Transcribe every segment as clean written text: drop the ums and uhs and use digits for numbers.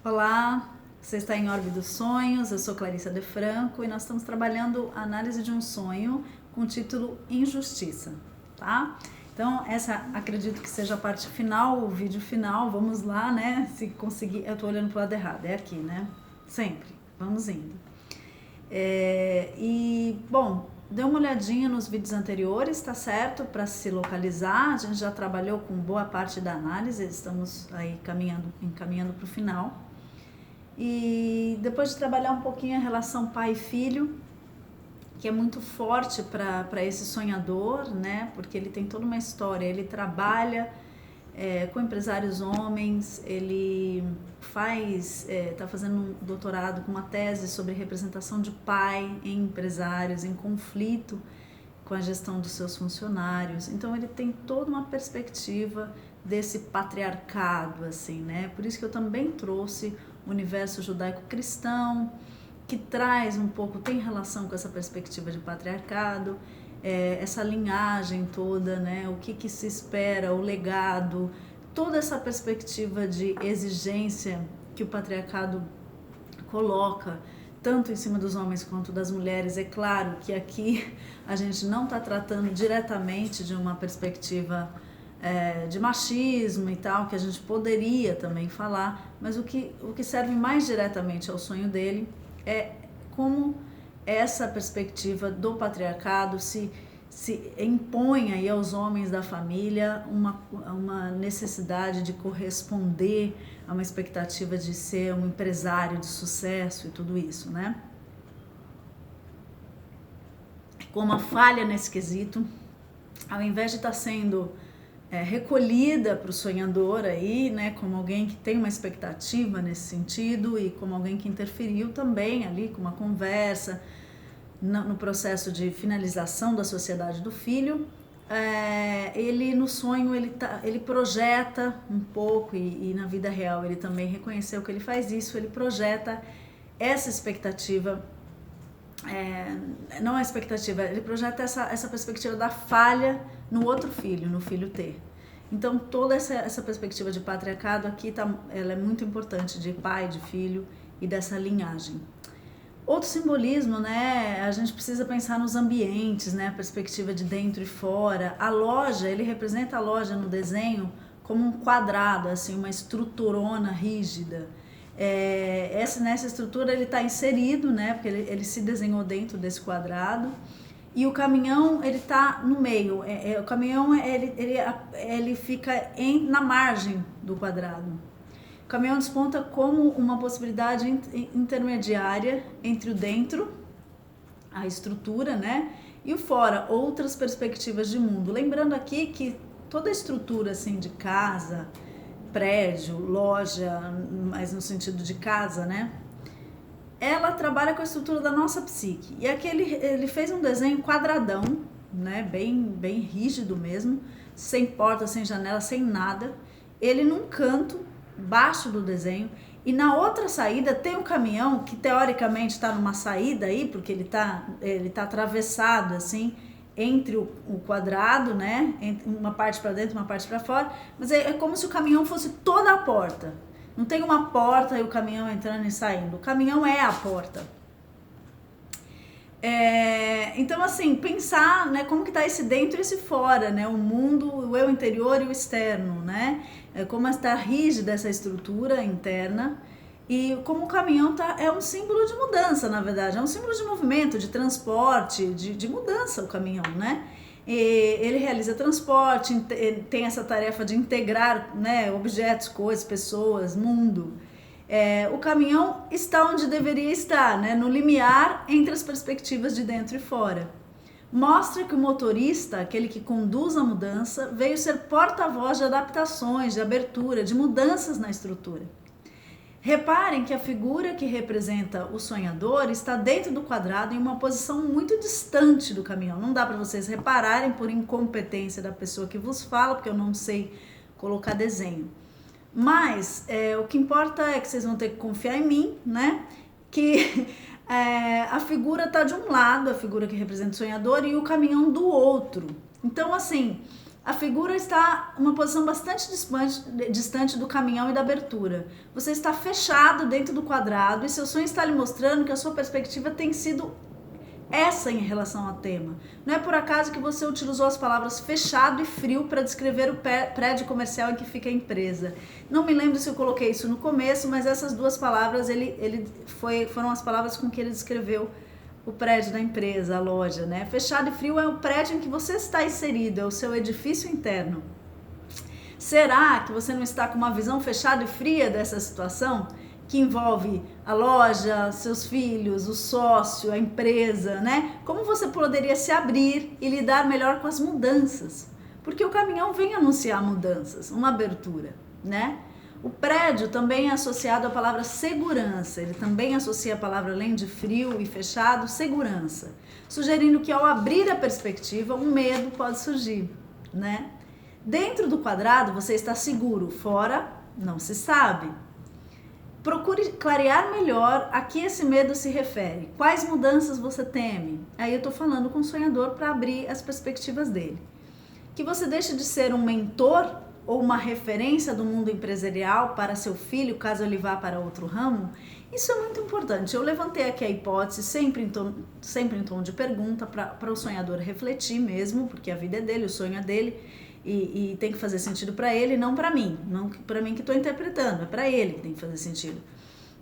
Olá, você está em Órbita dos Sonhos, eu sou Clarissa De Franco e nós estamos trabalhando a análise de um sonho com o título Injustiça, tá? Então, essa acredito que seja a parte final, o vídeo final, vamos lá, né? Se conseguir, eu tô olhando pro lado errado, é aqui, né? Sempre, vamos indo. Bom, dê uma olhadinha nos vídeos anteriores, tá certo? Para se localizar, a gente já trabalhou com boa parte da análise, estamos aí encaminhando para o final. E depois de trabalhar um pouquinho a relação pai e filho, que é muito forte para esse sonhador, né? Porque ele tem toda uma história, ele trabalha com empresários homens, ele está fazendo um doutorado com uma tese sobre representação de pai em empresários, em conflito com a gestão dos seus funcionários. Então ele tem toda uma perspectiva desse patriarcado, assim, né? Por isso que eu também trouxe o universo judaico-cristão, que traz um pouco, tem relação com essa perspectiva de patriarcado, essa linhagem toda, né? O que se espera, o legado, toda essa perspectiva de exigência que o patriarcado coloca, tanto em cima dos homens quanto das mulheres. É claro que aqui a gente não está tratando diretamente de uma perspectiva de machismo e tal, que a gente poderia também falar, mas o que serve mais diretamente ao sonho dele é como essa perspectiva do patriarcado se impõe aí aos homens da família uma necessidade de corresponder a uma expectativa de ser um empresário de sucesso e tudo isso, né? Como a falha nesse quesito, ao invés de estar sendo recolhida para o sonhador aí, né, como alguém que tem uma expectativa nesse sentido e como alguém que interferiu também ali com uma conversa no processo de finalização da sociedade do filho, ele no sonho ele projeta um pouco e na vida real ele também reconheceu que ele faz isso, ele projeta essa expectativa, não a expectativa, ele projeta essa perspectiva da falha no outro filho, no filho ter. Então toda essa perspectiva de patriarcado aqui ela é muito importante, de pai, de filho e dessa linhagem. Outro simbolismo, né? A gente precisa pensar nos ambientes, né? A perspectiva de dentro e fora. A loja, ele representa a loja no desenho como um quadrado, assim, uma estruturona rígida. Nessa estrutura ele está inserido, né? Porque ele se desenhou dentro desse quadrado. E o caminhão, ele está no meio. O caminhão, ele fica na margem do quadrado. O caminhão desponta como uma possibilidade intermediária entre o dentro, a estrutura, né, e o fora, outras perspectivas de mundo. Lembrando aqui que toda a estrutura assim de casa, prédio, loja, mas no sentido de casa, né, ela trabalha com a estrutura da nossa psique. E aqui ele fez um desenho quadradão, né, bem rígido mesmo, sem porta, sem janela, sem nada. Ele num canto baixo do desenho, e na outra saída tem um caminhão que teoricamente está numa saída aí, porque ele tá atravessado assim entre o quadrado, né, entre uma parte para dentro, uma parte para fora, mas é como se o caminhão fosse toda a porta. Não tem uma porta e o caminhão entrando e saindo, o caminhão é a porta. Então assim, pensar, né, como que tá esse dentro e esse fora, né, o mundo, o eu interior e o externo, né, como está rígida essa estrutura interna e como o caminhão é um símbolo de mudança, na verdade, é um símbolo de movimento, de transporte, de mudança o caminhão, né. Ele realiza transporte, tem essa tarefa de integrar, né, objetos, coisas, pessoas, mundo. O caminhão está onde deveria estar, né, no limiar entre as perspectivas de dentro e fora. Mostra que o motorista, aquele que conduz a mudança, veio ser porta-voz de adaptações, de abertura, de mudanças na estrutura. Reparem que a figura que representa o sonhador está dentro do quadrado em uma posição muito distante do caminhão. Não dá para vocês repararem por incompetência da pessoa que vos fala, porque eu não sei colocar desenho. Mas o que importa é que vocês vão ter que confiar em mim, né? Que a figura está de um lado, a figura que representa o sonhador, e o caminhão do outro. Então, assim, A figura está em uma posição bastante distante do caminhão e da abertura. Você está fechado dentro do quadrado e seu sonho está lhe mostrando que a sua perspectiva tem sido essa em relação ao tema. Não é por acaso que você utilizou as palavras fechado e frio para descrever o prédio comercial em que fica a empresa. Não me lembro se eu coloquei isso no começo, mas essas duas palavras foram as palavras com que ele descreveu o prédio da empresa, a loja, né? Fechado e frio é o prédio em que você está inserido, é o seu edifício interno. Será que você não está com uma visão fechada e fria dessa situação? Que envolve a loja, seus filhos, o sócio, a empresa, né? Como você poderia se abrir e lidar melhor com as mudanças? Porque o caminhão vem anunciar mudanças, uma abertura, né? O prédio também é associado à palavra segurança, ele também associa a palavra, além de frio e fechado, segurança, sugerindo que ao abrir a perspectiva, um medo pode surgir, né? Dentro do quadrado você está seguro, fora não se sabe. Procure clarear melhor a que esse medo se refere. Quais mudanças você teme? Aí eu estou falando com o sonhador para abrir as perspectivas dele. Que você deixe de ser um mentor ou uma referência do mundo empresarial para seu filho, caso ele vá para outro ramo. Isso é muito importante. Eu levantei aqui a hipótese, sempre em tom de pergunta, para o sonhador refletir mesmo, porque a vida é dele, o sonho é dele, e tem que fazer sentido para ele, não para mim. Não para mim que estou interpretando, é para ele que tem que fazer sentido.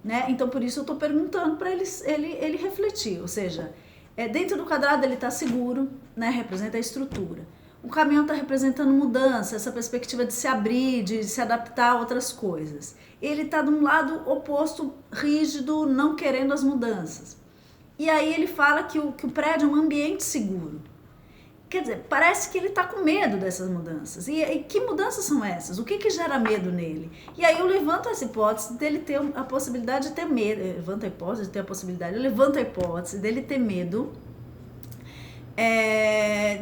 Né? Então, por isso eu estou perguntando para ele refletir. Ou seja, dentro do quadrado ele está seguro, né? Representa a estrutura. O caminhão está representando mudança, essa perspectiva de se abrir, de se adaptar a outras coisas. Ele está de um lado oposto, rígido, não querendo as mudanças. E aí ele fala que o prédio é um ambiente seguro. Quer dizer, parece que ele está com medo dessas mudanças. E que mudanças são essas? O que gera medo nele? E aí eu levanto essa hipótese dele ter a possibilidade de ter medo. Eu levanto a hipótese dele ter medo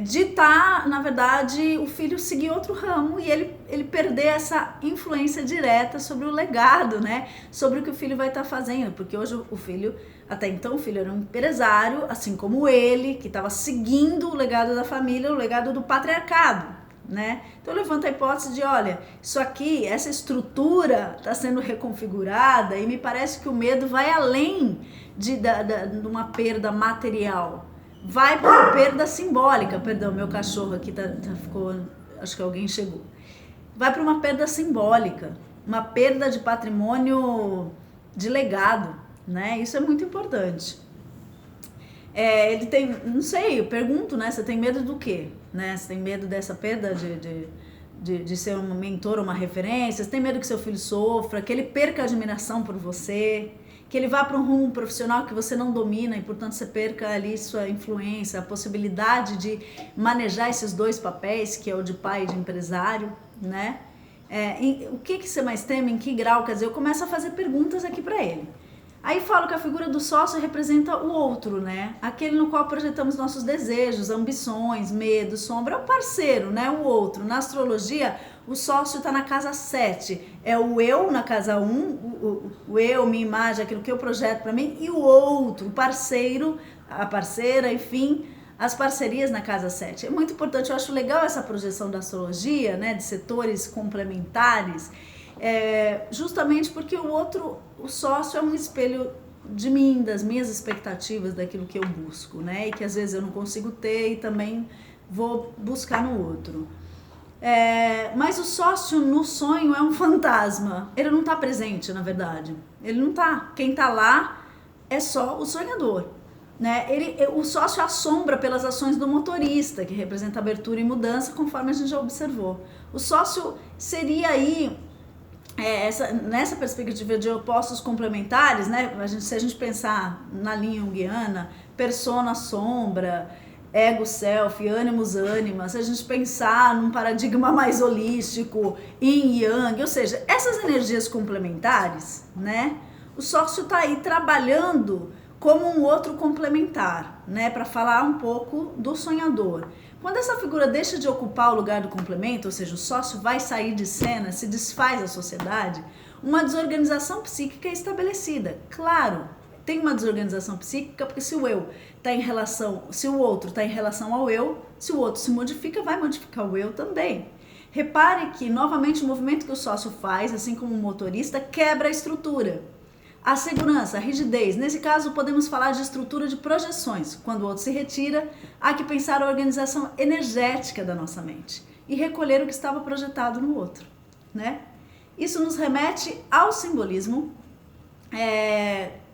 de estar, na verdade, o filho seguir outro ramo e ele perder essa influência direta sobre o legado, né? Sobre o que o filho vai estar fazendo, porque hoje o filho, até então o filho era um empresário, assim como ele, que estava seguindo o legado da família, o legado do patriarcado, né? Então eu levanto a hipótese de, olha, isso aqui, essa estrutura está sendo reconfigurada e me parece que o medo vai além de uma perda material. Vai para uma perda simbólica, perdão, meu cachorro aqui ficou, acho que alguém chegou. Vai para uma perda simbólica, uma perda de patrimônio, de legado, né? Isso é muito importante. Ele tem, não sei, eu pergunto, né? Você tem medo do quê? Né? Você tem medo dessa perda de ser um mentor, uma referência? Você tem medo que seu filho sofra, que ele perca a admiração por você? Que ele vá para um rumo profissional que você não domina e, portanto, você perca ali sua influência, a possibilidade de manejar esses dois papéis, que é o de pai e de empresário, né? O que você mais teme, em que grau? Quer dizer, eu começo a fazer perguntas aqui para ele. Aí falo que a figura do sócio representa o outro, né? Aquele no qual projetamos nossos desejos, ambições, medos, sombra, é o parceiro, né? O outro. Na astrologia, o sócio está na casa 7. É o eu na casa 1, o eu, minha imagem, aquilo que eu projeto para mim, e o outro, o parceiro, a parceira, enfim, as parcerias na casa 7. É muito importante, eu acho legal essa projeção da astrologia, né? De setores complementares, justamente porque o outro, o sócio é um espelho de mim, das minhas expectativas, daquilo que eu busco, né? E que às vezes eu não consigo ter e também vou buscar no outro. Mas o sócio no sonho é um fantasma, ele não está presente, na verdade, ele não está, quem está lá é só o sonhador, né? O sócio assombra pelas ações do motorista, que representa abertura e mudança, conforme a gente já observou. O sócio seria aí, nessa perspectiva de opostos complementares, né? Se a gente pensar na linha junguiana, persona, sombra, ego, self, ânimos, ânima, se a gente pensar num paradigma mais holístico, yin, yang, ou seja, essas energias complementares, né? O sócio está aí trabalhando como um outro complementar, né? Para falar um pouco do sonhador. Quando essa figura deixa de ocupar o lugar do complemento, ou seja, o sócio vai sair de cena, se desfaz a sociedade, uma desorganização psíquica é estabelecida. Claro, tem uma desorganização psíquica, porque se o eu está em relação, se o outro está em relação ao eu, se o outro se modifica, vai modificar o eu também. Repare que, novamente, o movimento que o sócio faz, assim como o motorista, quebra a estrutura. A segurança, a rigidez, nesse caso podemos falar de estrutura de projeções. Quando o outro se retira, há que pensar a organização energética da nossa mente e recolher o que estava projetado no outro, né? Isso nos remete ao simbolismo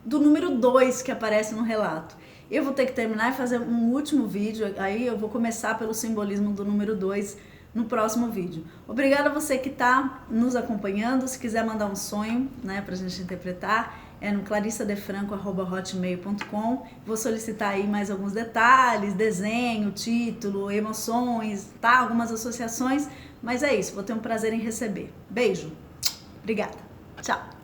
do número 2 que aparece no relato. Eu vou ter que terminar e fazer um último vídeo, aí eu vou começar pelo simbolismo do número 2 no próximo vídeo. Obrigada a você que está nos acompanhando. Se quiser mandar um sonho, né, pra gente interpretar, é no clarissadefranco@hotmail.com. Vou solicitar aí mais alguns detalhes, desenho, título, emoções, tá? Algumas associações, mas é isso, vou ter um prazer em receber. Beijo, obrigada, tchau.